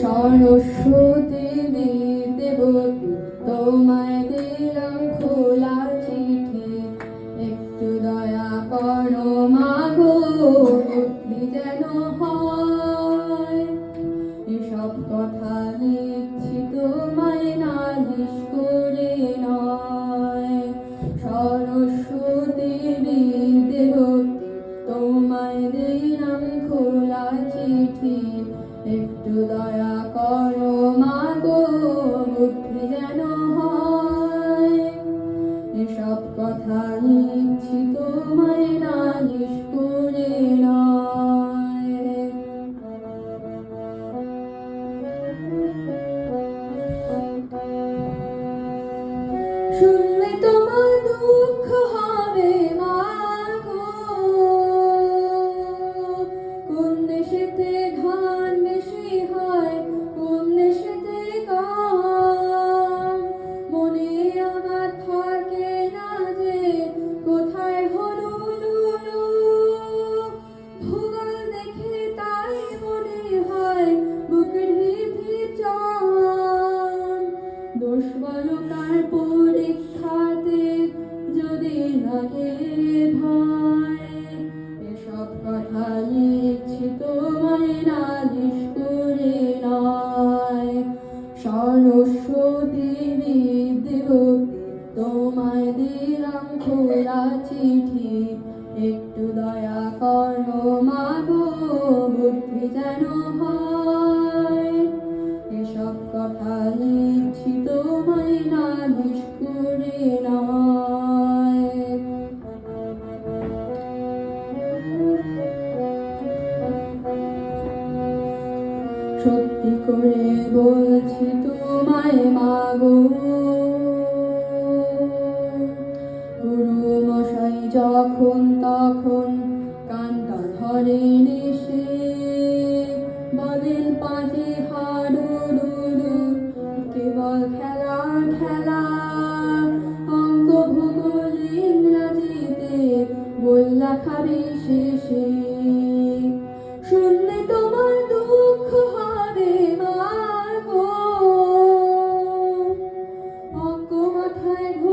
সরস্বতী দেবতী তোমায় দিলাম খোলা চিঠি, একটু দয়া করো মাগো বুদ্ধি যেন হয়। এসব কথা লিখছি তোমায় নালিশ করে নয়। সরস্বতী দেবতী তোমায় দিলাম খোলা চিঠি, একটু দয়া করো মাগো বুদ্ধি যেন হয়। এসব কথা লিখছি তোমায় নালিশ করে নয়। শুনলে তোমার দুঃখ হবে মাগো, কোন দেশেতে ধান বেশি হয়, কোন দেশেতে কম। মনে আমার থাকে না যে কোথায় হলো লুলু, ভূগোল দেখে তাই মনে হয় বুকের ভিতর। দোষ বলো কার পরীক্ষাতে যদি লাগে ভয়। এসব কথা লিখছি তোমায় নালিশ করে নয়। সরস্বতী দেবতী তোমায় দিলাম খোলা চিঠি, একটু দয়া করো মাগো বুদ্ধি যেন হয়। এসব কথা লিখছি তোমায় নালিশ করে নয়। সত্যি করে বলছি তোমায় মাগো